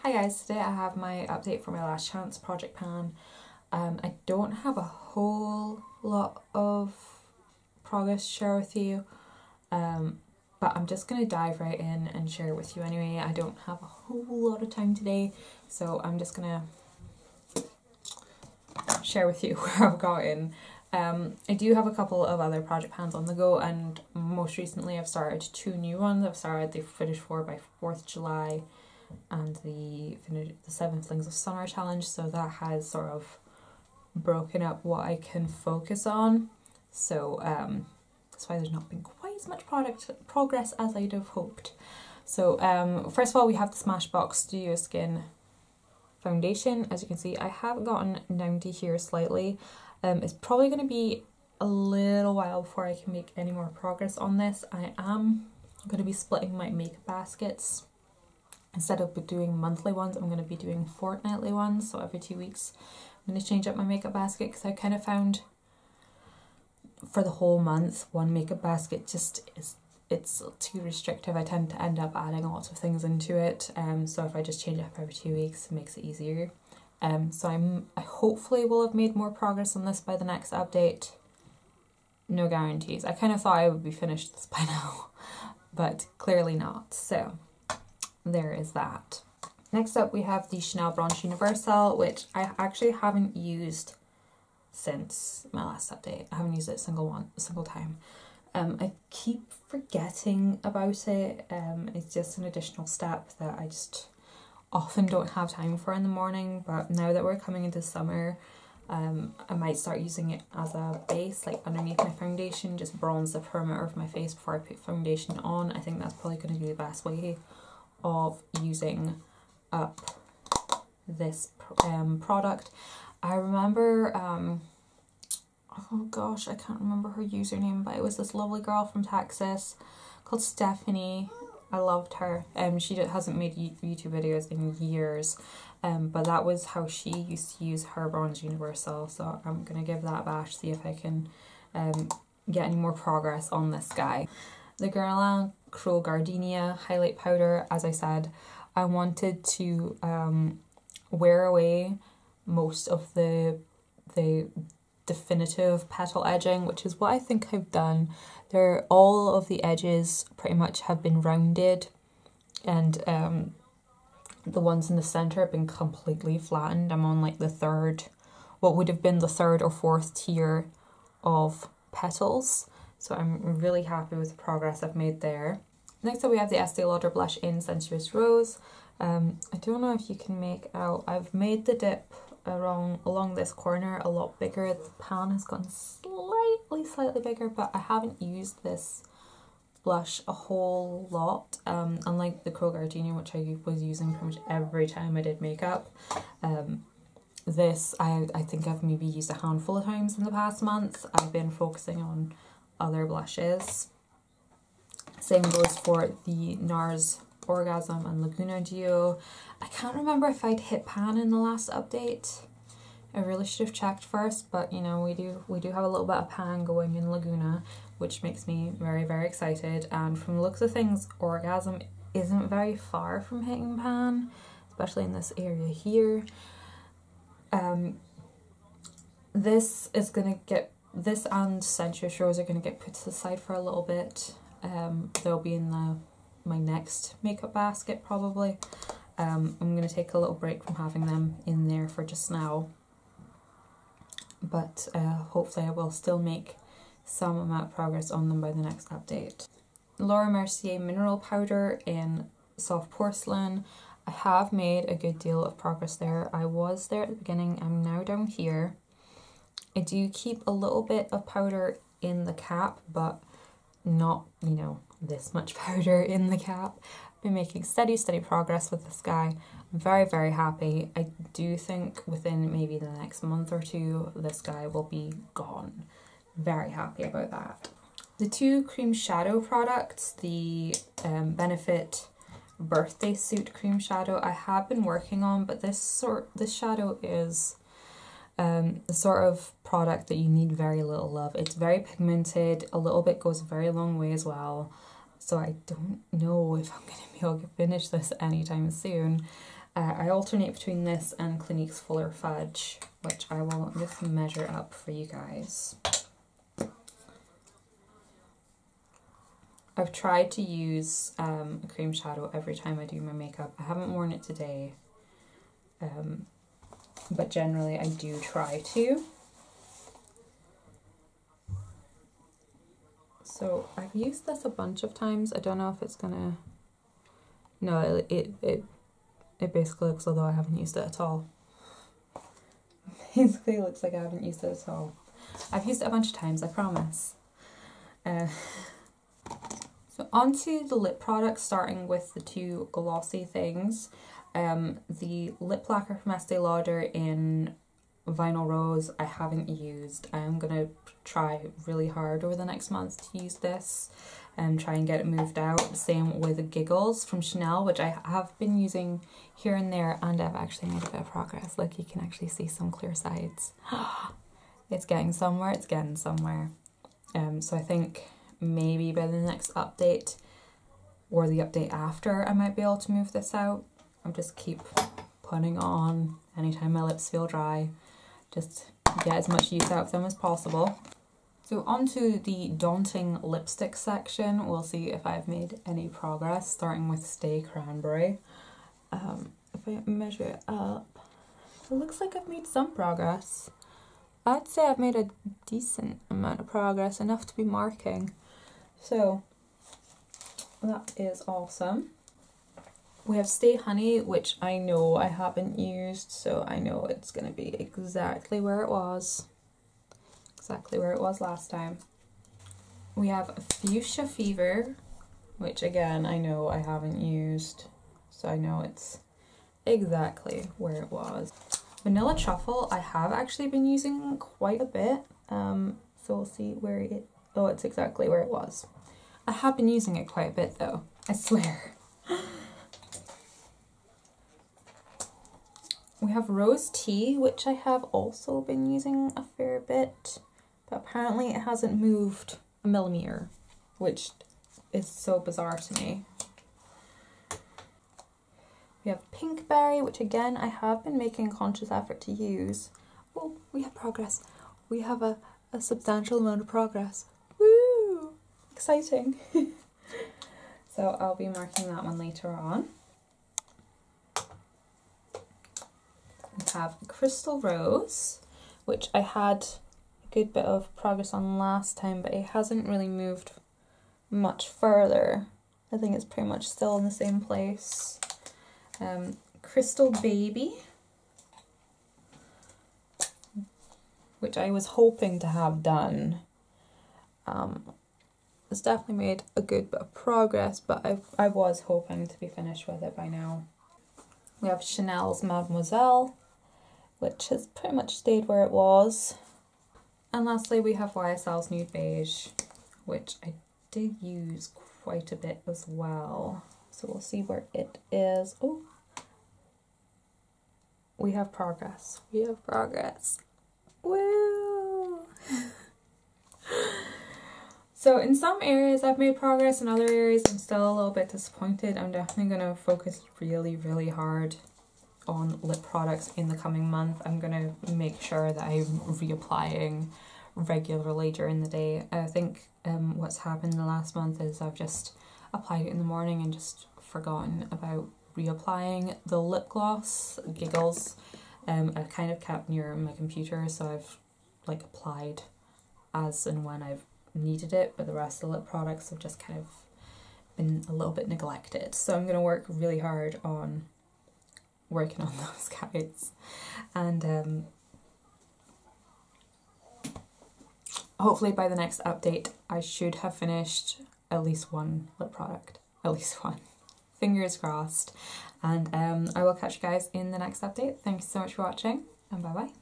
Hi guys, today I have my update for my Last Chance project pan. I don't have a whole lot of progress to share with you, but I'm just going to dive right in and share it with you anyway. I don't have a whole lot of time today, so I'm just going to share with you where I've gotten. I do have a couple of other project pans on the go, and most recently I've started 2 new ones. I've started the Finish 4 by 4th July and the 7 Flings of Summer challenge, so that has sort of broken up what I can focus on, so that's why there's not been quite as much progress as I'd have hoped. So first of all, we have the Smashbox Studio Skin foundation. As you can see, I have gotten down to here slightly. It's probably going to be a little while before I can make any more progress on this. I am going to be splitting my makeup baskets. Instead of doing monthly ones, I'm going to be doing fortnightly ones, so every 2 weeks I'm going to change up my makeup basket, because I kind of found for the whole month one makeup basket just it's too restrictive. I tend to end up adding lots of things into it, so if I just change it up every 2 weeks, it makes it easier. So I hopefully will have made more progress on this by the next update. No guarantees. I kind of thought I would be finished this by now, but clearly not. So there is that. Next up we have the Chanel Bronze Universal, which I actually haven't used since my last update. I haven't used it a single time. I keep forgetting about it. It's just an additional step that I just often don't have time for in the morning, but now that we're coming into summer, I might start using it as a base, like underneath my foundation, just bronze the perimeter of my face before I put foundation on. I think that's probably going to be the best way of using up this product. I remember, oh gosh, I can't remember her username, but it was this lovely girl from Texas called Stephanie. I loved her. She hasn't made YouTube videos in years, but that was how she used to use her Bronze Universal, so I'm going to give that a bash, see if I can get any more progress on this guy. The Guerlain Gardenia highlight powder, as I said, I wanted to wear away most of the definitive petal edging, which is what I think I've done. All of the edges pretty much have been rounded, and the ones in the center have been completely flattened. I'm on like the third, what would have been the 3rd or 4th tier of petals, so I'm really happy with the progress I've made there. Next up we have the Estee Lauder blush in Sensuous Rose. I don't know if you can make out, I've made the dip along this corner a lot bigger. The pan has gotten slightly bigger, but I haven't used this blush a whole lot, unlike the Gardenia, which I was using pretty much every time I did makeup. This I think I've maybe used a handful of times in the past month. I've been focusing on other blushes. Same goes for the Nars Orgasm.Laguna Duo. I can't remember if I'd hit pan in the last update. I really should have checked first, but you know, we do have a little bit of pan going in Laguna, which makes me very, very excited. And from the looks of things, Orgasm isn't very far from hitting pan, especially in this area here. This and Sensuous Rose are gonna get put to the side for a little bit. They'll be in my next makeup basket probably. I'm going to take a little break from having them in there for just now, but hopefully I will still make some amount of progress on them by the next update. Laura Mercier mineral powder in soft porcelain. I have made a good deal of progress there. I was there at the beginning, I'm now down here. I do keep a little bit of powder in the cap, but not, you know, this much powder in the cap. I've been making steady progress with this guy. I'm very, very happy. I do think within maybe the next month or 2, this guy will be gone. Very happy about that. The 2 cream shadow products, the Benefit Birthday Suit cream shadow, I have been working on, but this shadow is the sort of product that you need very little of. It's very pigmented, a little bit goes a very long way as well, so I don't know if I'm going to be able to finish this anytime soon. I alternate between this and Clinique's Fuller Fudge, which I will just measure up for you guys. I've tried to use a cream shadow every time I do my makeup. I haven't worn it today, but generally I do try to. So I've used this a bunch of times. I don't know if it's gonna... No, it basically looks as though I haven't used it at all. Basically it looks like I haven't used it at all. I've used it a bunch of times, I promise. So onto the lip products, starting with the two glossy things. The lip lacquer from Estee Lauder in Vinyl Rose I haven't used. I'm going to try really hard over the next month to use this and try and get it moved out. Same with Giggles from Chanel, which I have been using here and there, and I've actually made a bit of progress. Like, you can actually see some clear sides. It's getting somewhere, it's getting somewhere. So I think maybe by the next update or the update after I might be able to move this out. I'll just keep putting on anytime my lips feel dry, just get as much use out of them as possible. So onto the daunting lipstick section. We'll see if I've made any progress, starting with Stay Cranberry. If I measure it up, it looks like I've made some progress. I'd say I've made a decent amount of progress, enough to be marking. So that is awesome. We have Stay Honey, which I know I haven't used, so I know it's going to be exactly where it was. Exactly where it was last time. We have Fuschia Fever, which again I know I haven't used, so I know it's exactly where it was. Vanilla Truffle I have actually been using quite a bit, so we'll see where it... Oh, it's exactly where it was. I have been using it quite a bit though, I swear. We have Rose Tea, which I have also been using a fair bit, but apparently it hasn't moved a millimeter, which is so bizarre to me. We have Pinkberry, which again I have been making a conscious effort to use. Oh, we have progress. We have a substantial amount of progress. Woo! Exciting. So I'll be marking that one later on. We have Crystal Rose, which I had a good bit of progress on last time, but it hasn't really moved much further. I think it's pretty much still in the same place. Crystal Baby, which I was hoping to have done. It's definitely made a good bit of progress, but I was hoping to be finished with it by now. We have Chanel's Mademoiselle, which has pretty much stayed where it was. And lastly we have YSL's Nude Beige, which I did use quite a bit as well. So we'll see where it is. Oh, we have progress. We have progress. Woo! So in some areas I've made progress, in other areas I'm still a little bit disappointed. I'm definitely going to focus really, really hard on lip products in the coming month. I'm going to make sure that I'm reapplying regularly during the day. I think what's happened in the last month is I've just applied it in the morning and just forgotten about reapplying. The lip gloss, Giggles, I've kind of kept near my computer, so I've like applied as and when I've needed it, but the rest of the lip products have just kind of been a little bit neglected. So I'm going to work really hard on working on those guys, and hopefully by the next update I should have finished at least one lip product, at least one. Fingers crossed. And I will catch you guys in the next update. Thanks so much for watching, and bye bye.